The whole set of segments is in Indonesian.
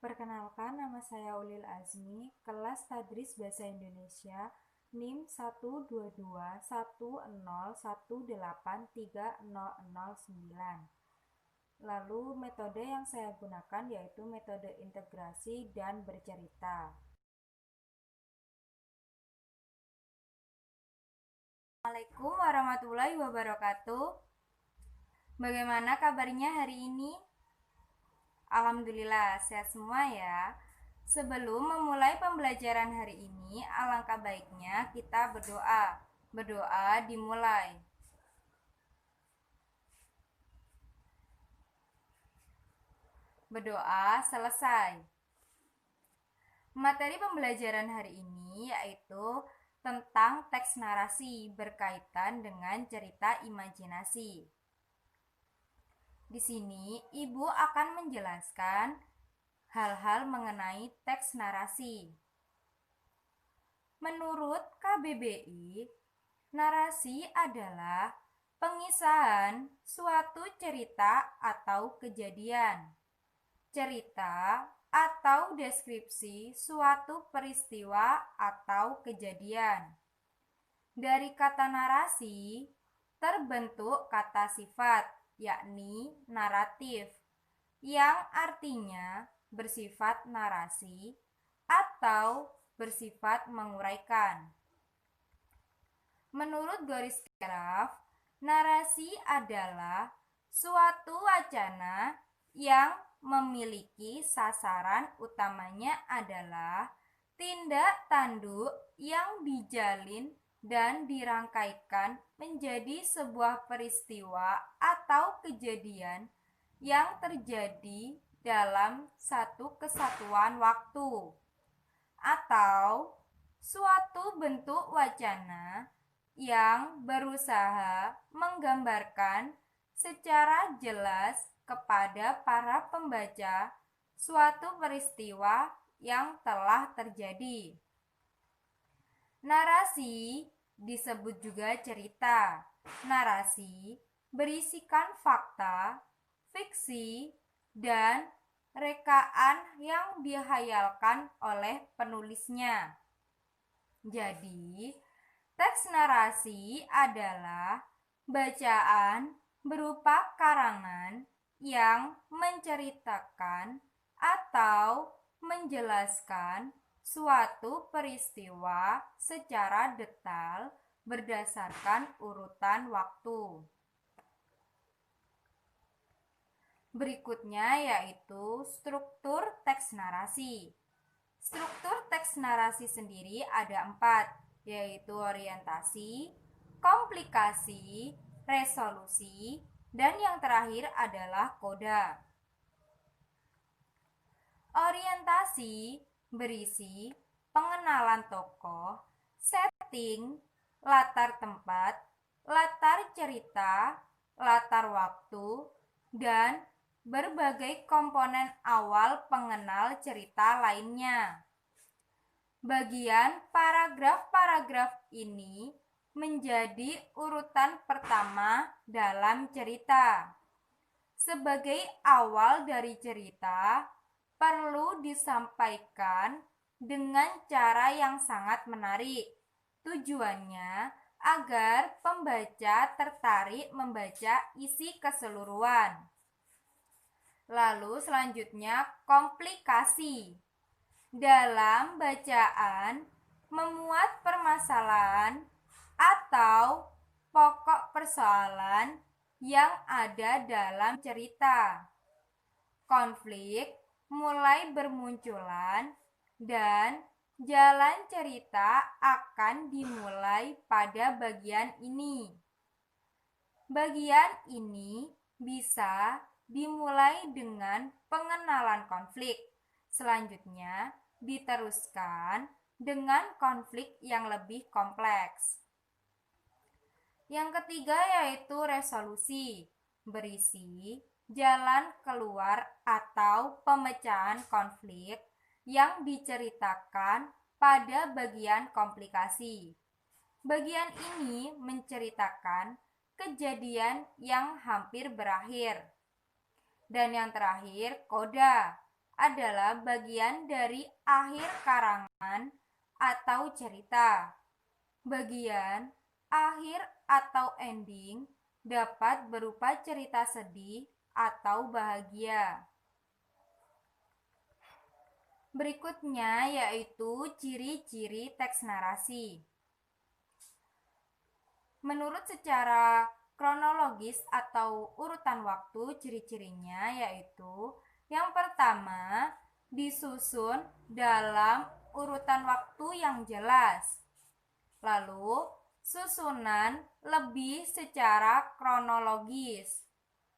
Perkenalkan, nama saya Ulil Azmi, kelas Tadris Bahasa Indonesia, NIM 12210183009. Lalu metode yang saya gunakan yaitu metode integrasi dan bercerita. Assalamualaikum warahmatullahi wabarakatuh. Bagaimana kabarnya hari ini? Alhamdulillah sehat semua ya. Sebelum memulai pembelajaran hari ini, alangkah baiknya kita berdoa. Berdoa dimulai. Berdoa selesai. Materi pembelajaran hari ini yaitu tentang teks narasi berkaitan dengan cerita imajinasi. Di sini, Ibu akan menjelaskan hal-hal mengenai teks narasi. Menurut KBBI, narasi adalah pengisahan suatu cerita atau kejadian. Cerita atau deskripsi suatu peristiwa atau kejadian. Dari kata narasi terbentuk kata sifat, yakni naratif, yang artinya bersifat narasi atau bersifat menguraikan. Menurut Goris Keraf, narasi adalah suatu wacana yang memiliki sasaran utamanya adalah tindak tanduk yang dijalin dan dirangkaikan menjadi sebuah peristiwa atau kejadian yang terjadi dalam satu kesatuan waktu, atau suatu bentuk wacana yang berusaha menggambarkan secara jelas kepada para pembaca suatu peristiwa yang telah terjadi. Narasi disebut juga cerita. Narasi berisikan fakta, fiksi, dan rekaan yang dihayalkan oleh penulisnya. Jadi, teks narasi adalah bacaan berupa karangan yang menceritakan atau menjelaskan suatu peristiwa secara detail berdasarkan urutan waktu. Berikutnya yaitu struktur teks narasi. Struktur teks narasi sendiri ada 4, yaitu orientasi, komplikasi, resolusi, dan yang terakhir adalah koda. Orientasi berisi pengenalan tokoh, setting, latar tempat, latar cerita, latar waktu, dan berbagai komponen awal pengenal cerita lainnya. Bagian paragraf-paragraf ini menjadi urutan pertama dalam cerita. Sebagai awal dari cerita, perlu disampaikan dengan cara yang sangat menarik. Tujuannya agar pembaca tertarik membaca isi keseluruhan. Lalu selanjutnya komplikasi. Dalam bacaan, memuat permasalahan atau pokok persoalan yang ada dalam cerita. Konflik mulai bermunculan dan jalan cerita akan dimulai pada bagian ini. Bagian ini bisa dimulai dengan pengenalan konflik. Selanjutnya diteruskan dengan konflik yang lebih kompleks. Yang ketiga yaitu resolusi, berisi jalan keluar atau pemecahan konflik yang diceritakan pada bagian komplikasi. Bagian ini menceritakan kejadian yang hampir berakhir. Dan yang terakhir, koda adalah bagian dari akhir karangan atau cerita. Bagian akhir atau ending dapat berupa cerita sedih atau bahagia. Berikutnya yaitu ciri-ciri teks narasi. Menurut secara kronologis atau urutan waktu, ciri-cirinya yaitu yang pertama, disusun dalam urutan waktu yang jelas. Lalu, susunan lebih secara kronologis.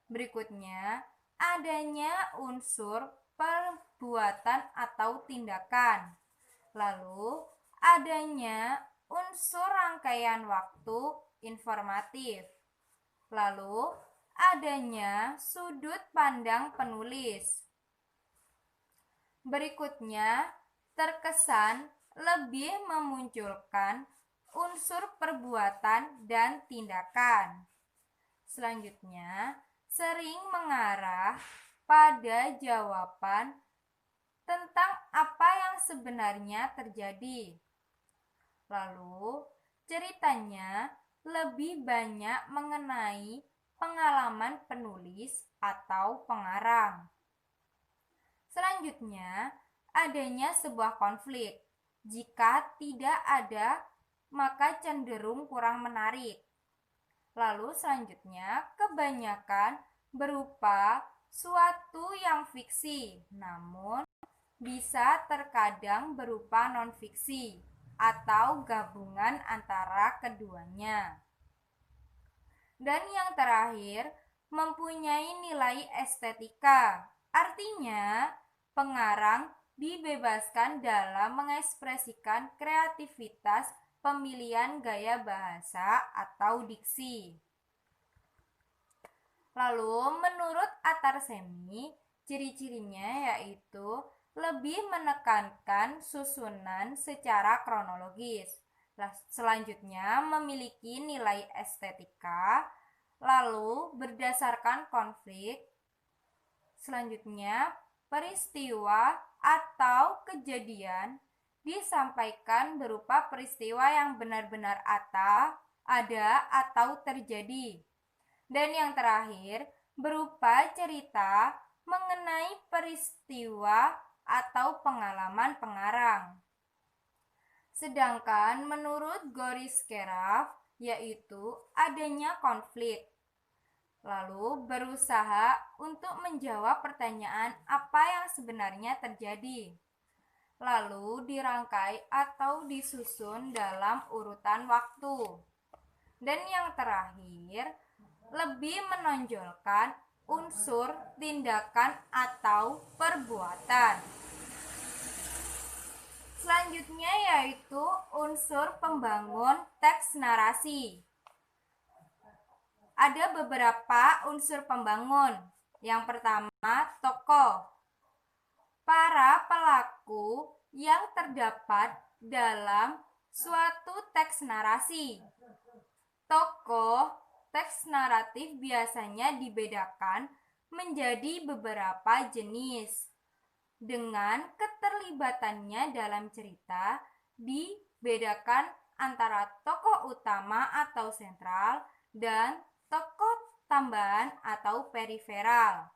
Berikutnya, adanya unsur perbuatan atau tindakan. Lalu, adanya unsur rangkaian waktu informatif. Lalu, adanya sudut pandang penulis. Berikutnya, terkesan lebih memunculkan unsur perbuatan dan tindakan. Selanjutnya, sering mengarah pada jawaban tentang apa yang sebenarnya terjadi. Lalu, ceritanya lebih banyak mengenai pengalaman penulis atau pengarang. Selanjutnya, adanya sebuah konflik. Jika tidak ada, maka cenderung kurang menarik. Lalu selanjutnya, kebanyakan berupa suatu yang fiksi, namun bisa terkadang berupa non-fiksi atau gabungan antara keduanya. Dan yang terakhir, mempunyai nilai estetika. Artinya, pengarang dibebaskan dalam mengekspresikan kreativitas pemilihan gaya bahasa atau diksi. Lalu, menurut Atarsemi, ciri-cirinya yaitu lebih menekankan susunan secara kronologis. Selanjutnya, memiliki nilai estetika, lalu berdasarkan konflik. Selanjutnya, peristiwa atau kejadian disampaikan berupa peristiwa yang benar-benar ada atau terjadi. Dan yang terakhir, berupa cerita mengenai peristiwa atau pengalaman pengarang. Sedangkan menurut Goris Keraf, yaitu adanya konflik. Lalu berusaha untuk menjawab pertanyaan apa yang sebenarnya terjadi. Lalu dirangkai atau disusun dalam urutan waktu. Dan yang terakhir, lebih menonjolkan unsur tindakan atau perbuatan. Selanjutnya yaitu unsur pembangun teks narasi. Ada beberapa unsur pembangun. Yang pertama, tokoh. Para pelaku yang terdapat dalam suatu teks narasi. Tokoh teks naratif biasanya dibedakan menjadi beberapa jenis. Dengan keterlibatannya dalam cerita, dibedakan antara tokoh utama atau sentral dan tokoh tambahan atau periferal.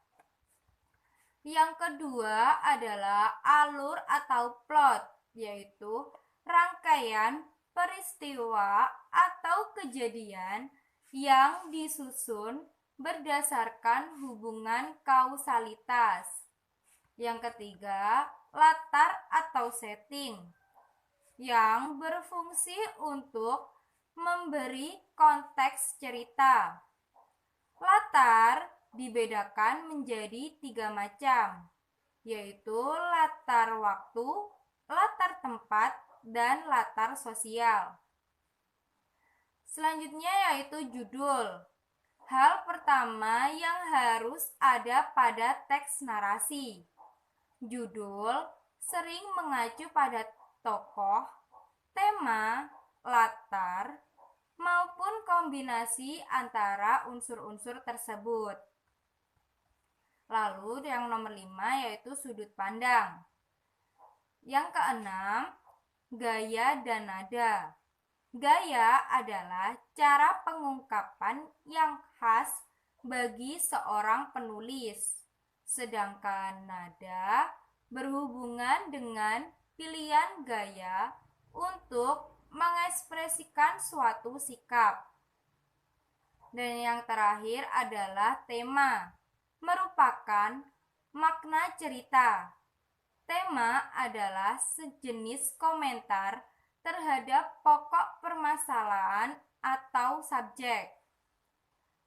Yang kedua adalah alur atau plot, yaitu rangkaian peristiwa atau kejadian yang disusun berdasarkan hubungan kausalitas. Yang ketiga, latar atau setting, yang berfungsi untuk memberi konteks cerita. Latar dibedakan menjadi 3 macam, yaitu latar waktu, latar tempat, dan latar sosial. Selanjutnya yaitu judul. Hal pertama yang harus ada pada teks narasi. Judul sering mengacu pada tokoh, tema, latar, maupun kombinasi antara unsur-unsur tersebut. Lalu yang nomor 5 yaitu sudut pandang. Yang keenam, gaya dan nada. Gaya adalah cara pengungkapan yang khas bagi seorang penulis, sedangkan nada berhubungan dengan pilihan gaya untuk mengekspresikan suatu sikap. Dan yang terakhir adalah tema, merupakan makna cerita. Tema adalah sejenis komentar terhadap pokok permasalahan atau subjek.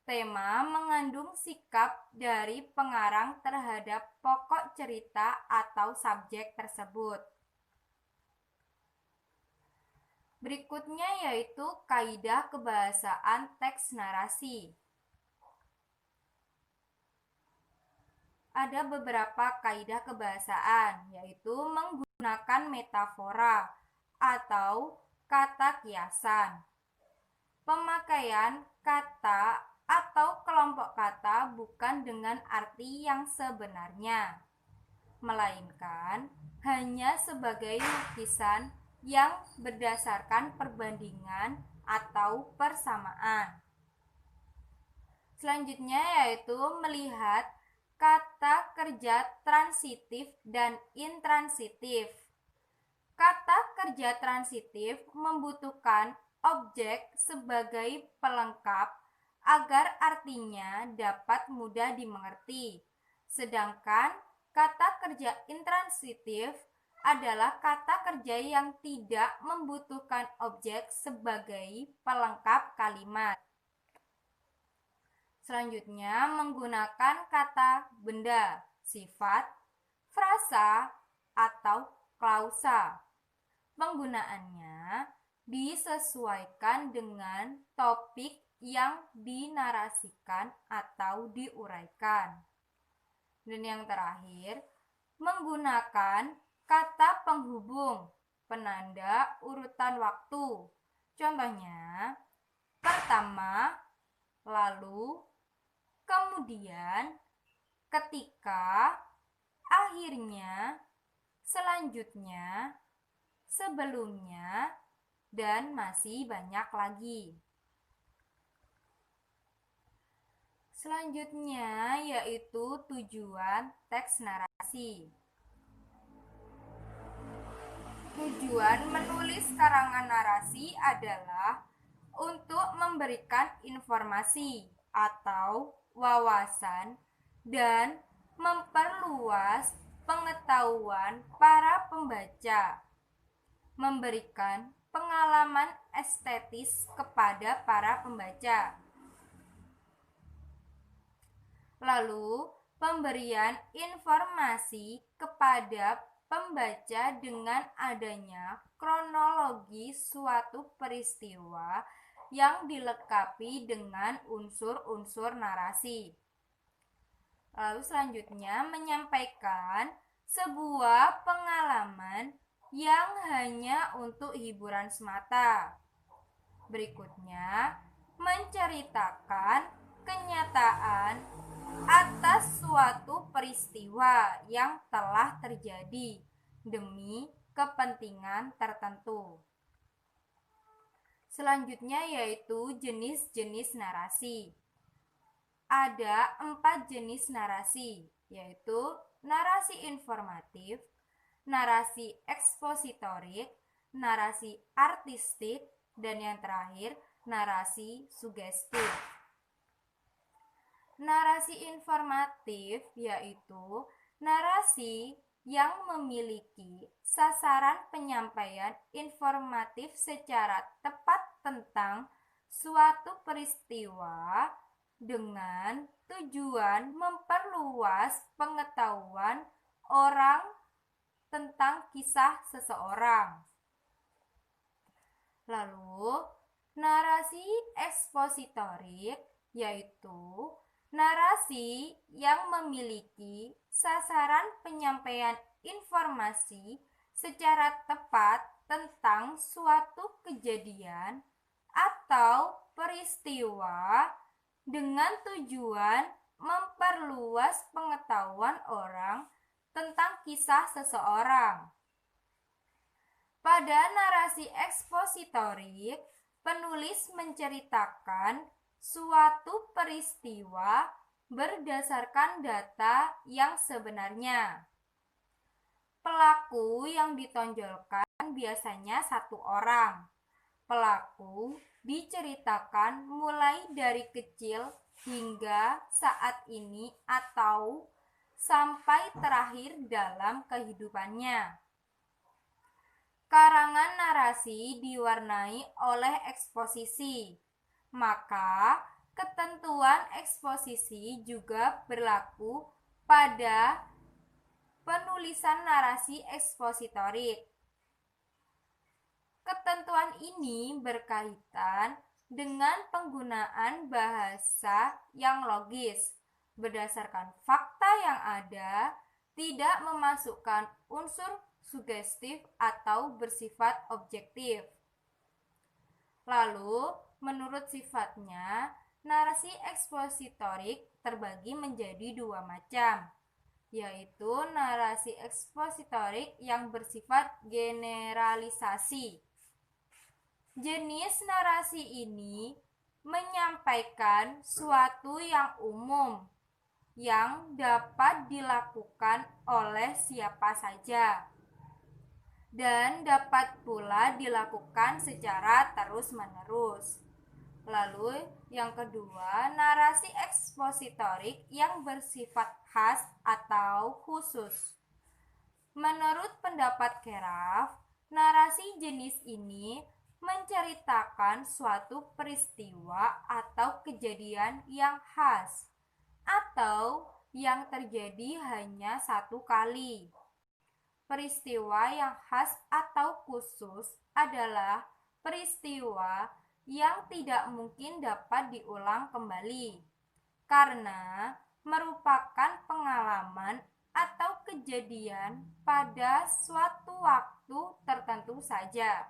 Tema mengandung sikap dari pengarang terhadap pokok cerita atau subjek tersebut. Berikutnya yaitu kaidah kebahasaan teks narasi. Ada beberapa kaidah kebahasaan, yaitu menggunakan metafora atau kata kiasan, pemakaian kata atau kelompok kata bukan dengan arti yang sebenarnya, melainkan hanya sebagai lukisan yang berdasarkan perbandingan atau persamaan. Selanjutnya yaitu melihat kata kerja transitif dan intransitif. Kata kerja transitif membutuhkan objek sebagai pelengkap agar artinya dapat mudah dimengerti. Sedangkan kata kerja intransitif adalah kata kerja yang tidak membutuhkan objek sebagai pelengkap kalimat. Selanjutnya, menggunakan kata benda, sifat, frasa, atau klausa. Penggunaannya disesuaikan dengan topik yang dinarasikan atau diuraikan. Dan yang terakhir, menggunakan kata penghubung, penanda urutan waktu. Contohnya, pertama, lalu, kemudian, ketika, akhirnya, selanjutnya, sebelumnya, dan masih banyak lagi. Selanjutnya yaitu tujuan teks narasi. Tujuan menulis karangan narasi adalah untuk memberikan informasi atau wawasan dan memperluas pengetahuan para pembaca, memberikan pengalaman estetis kepada para pembaca. Lalu, pemberian informasi kepada pembaca dengan adanya kronologi suatu peristiwa yang dilengkapi dengan unsur-unsur narasi. Lalu selanjutnya menyampaikan sebuah pengalaman yang hanya untuk hiburan semata. Berikutnya, menceritakan kenyataan atas suatu peristiwa yang telah terjadi demi kepentingan tertentu. Selanjutnya yaitu jenis-jenis narasi. Ada 4 jenis narasi, yaitu narasi informatif, narasi ekspositorik, narasi artistik, dan yang terakhir narasi sugestif. Narasi informatif yaitu narasi yang memiliki sasaran penyampaian informatif secara tepat tentang suatu peristiwa dengan tujuan memperluas pengetahuan orang tentang kisah seseorang. Lalu, narasi ekspositorik yaitu narasi yang memiliki sasaran penyampaian informasi secara tepat tentang suatu kejadian atau peristiwa dengan tujuan memperluas memperluas pengetahuan orang tentang kisah seseorang. Pada narasi ekspositorik, penulis menceritakan suatu peristiwa berdasarkan data yang sebenarnya. Pelaku yang ditonjolkan biasanya satu orang. Pelaku diceritakan mulai dari kecil hingga saat ini atau sampai terakhir dalam kehidupannya. Karangan narasi diwarnai oleh eksposisi, maka ketentuan eksposisi juga berlaku pada penulisan narasi ekspositorik. Ketentuan ini berkaitan dengan penggunaan bahasa yang logis, berdasarkan fakta yang ada, tidak memasukkan unsur sugestif atau bersifat objektif. Lalu, menurut sifatnya, narasi ekspositorik terbagi menjadi dua macam, yaitu narasi ekspositorik yang bersifat generalisasi. Jenis narasi ini menyampaikan suatu yang umum yang dapat dilakukan oleh siapa saja dan dapat pula dilakukan secara terus-menerus. Lalu yang kedua, narasi ekspositorik yang bersifat khas atau khusus. Menurut pendapat Keraf, narasi jenis ini menceritakan suatu peristiwa atau kejadian yang khas atau yang terjadi hanya satu kali. Peristiwa yang khas atau khusus adalah peristiwa yang tidak mungkin dapat diulang kembali karena merupakan pengalaman atau kejadian pada suatu waktu tertentu saja.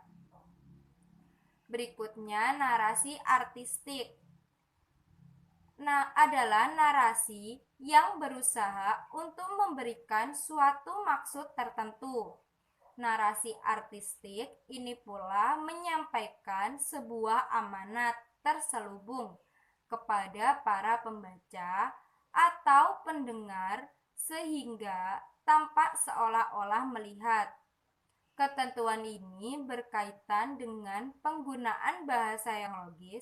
Berikutnya, narasi artistik. Adalah narasi yang berusaha untuk memberikan suatu maksud tertentu. Narasi artistik ini pula menyampaikan sebuah amanat terselubung kepada para pembaca atau pendengar sehingga tampak seolah-olah melihat. Ketentuan ini berkaitan dengan penggunaan bahasa yang logis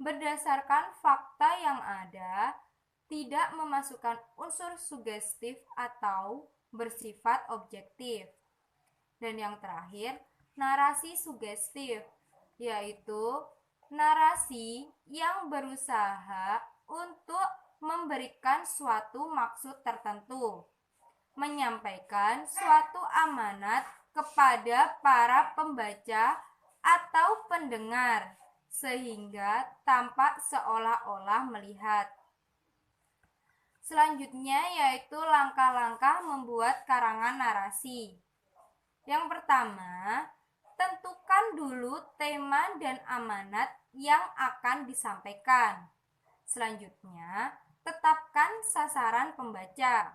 berdasarkan fakta yang ada, tidak memasukkan unsur sugestif atau bersifat objektif. Dan yang terakhir, narasi sugestif, yaitu narasi yang berusaha untuk memberikan suatu maksud tertentu, menyampaikan suatu amanat kepada para pembaca atau pendengar, sehingga tampak seolah-olah melihat. Selanjutnya yaitu langkah-langkah membuat karangan narasi. Yang pertama, tentukan dulu tema dan amanat yang akan disampaikan. Selanjutnya, tetapkan sasaran pembaca.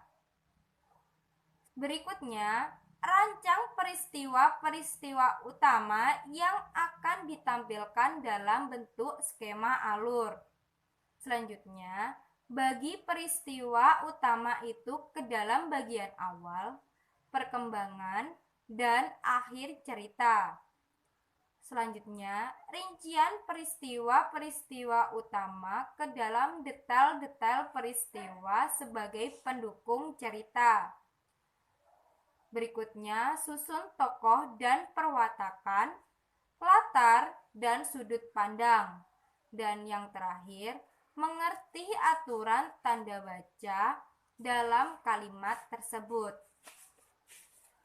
Berikutnya, rancang peristiwa-peristiwa utama yang akan ditampilkan dalam bentuk skema alur. Selanjutnya, bagi peristiwa utama itu ke dalam bagian awal, perkembangan, dan akhir cerita. Selanjutnya, rincian peristiwa-peristiwa utama ke dalam detail-detail peristiwa sebagai pendukung cerita. Berikutnya, susun tokoh dan perwatakan, latar dan sudut pandang. Dan yang terakhir, mengerti aturan tanda baca dalam kalimat tersebut.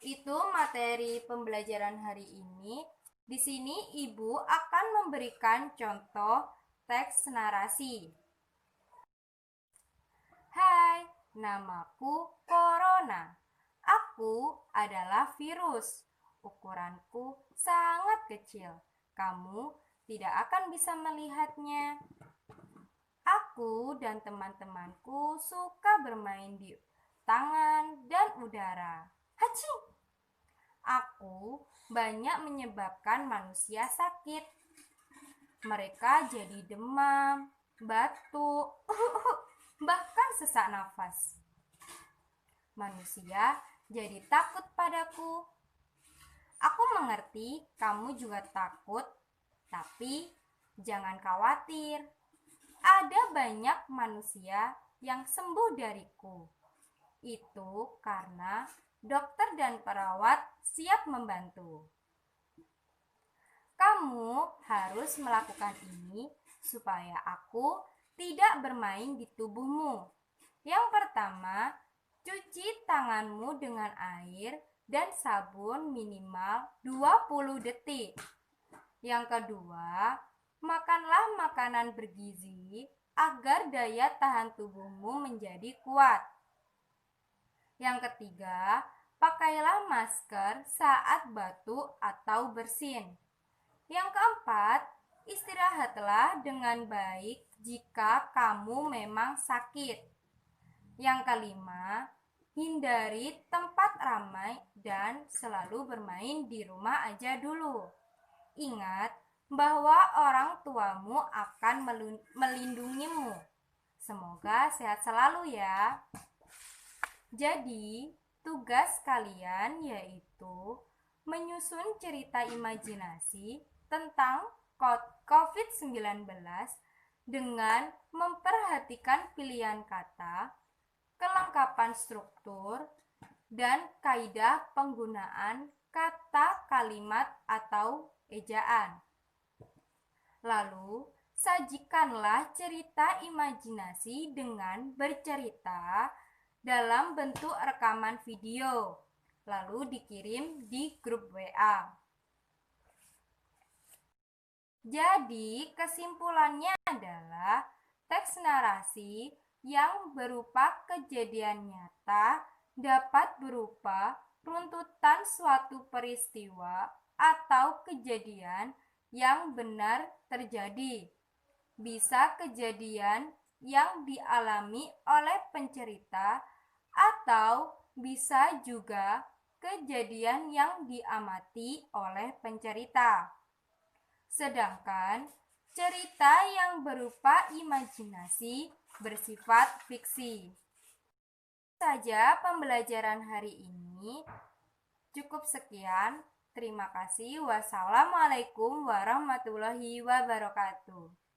Itu materi pembelajaran hari ini. Di sini Ibu akan memberikan contoh teks narasi. Hai, namaku Corona. Aku adalah virus. Ukuranku sangat kecil. Kamu tidak akan bisa melihatnya. Aku dan teman-temanku suka suka bermain di tangan dan udara. Hachi! Aku banyak menyebabkan manusia sakit. Mereka jadi demam, batuk, bahkan sesak nafas. Manusia jadi takut padaku. Aku mengerti kamu juga takut, tapi jangan khawatir. Ada banyak manusia yang sembuh dariku. Itu karena dokter dan perawat siap membantu. Kamu harus melakukan ini supaya aku tidak bermain di tubuhmu. Yang pertama, cuci tanganmu dengan air dan sabun minimal 20 detik. Yang kedua, makanlah makanan bergizi agar daya tahan tubuhmu menjadi kuat. Yang ketiga, pakailah masker saat batuk atau bersin. Yang keempat, istirahatlah dengan baik jika kamu memang sakit. Yang kelima, hindari tempat ramai dan selalu bermain di rumah aja dulu. Ingat bahwa orang tuamu akan melindungimu. Semoga sehat selalu ya. Jadi, tugas kalian yaitu menyusun cerita imajinasi tentang COVID-19 dengan memperhatikan pilihan kata, kelengkapan struktur, dan kaidah penggunaan kata, kalimat, atau ejaan. Lalu, sajikanlah cerita imajinasi dengan bercerita dalam bentuk rekaman video, lalu dikirim di grup WA. Jadi, kesimpulannya adalah teks narasi yang berupa kejadian nyata dapat berupa runtutan suatu peristiwa atau kejadian yang benar terjadi. Bisa kejadian yang dialami oleh pencerita atau bisa juga kejadian yang diamati oleh pencerita. Sedangkan cerita yang berupa imajinasi bersifat fiksi. Saja pembelajaran hari ini. Cukup sekian. Terima kasih. Wassalamualaikum warahmatullahi wabarakatuh.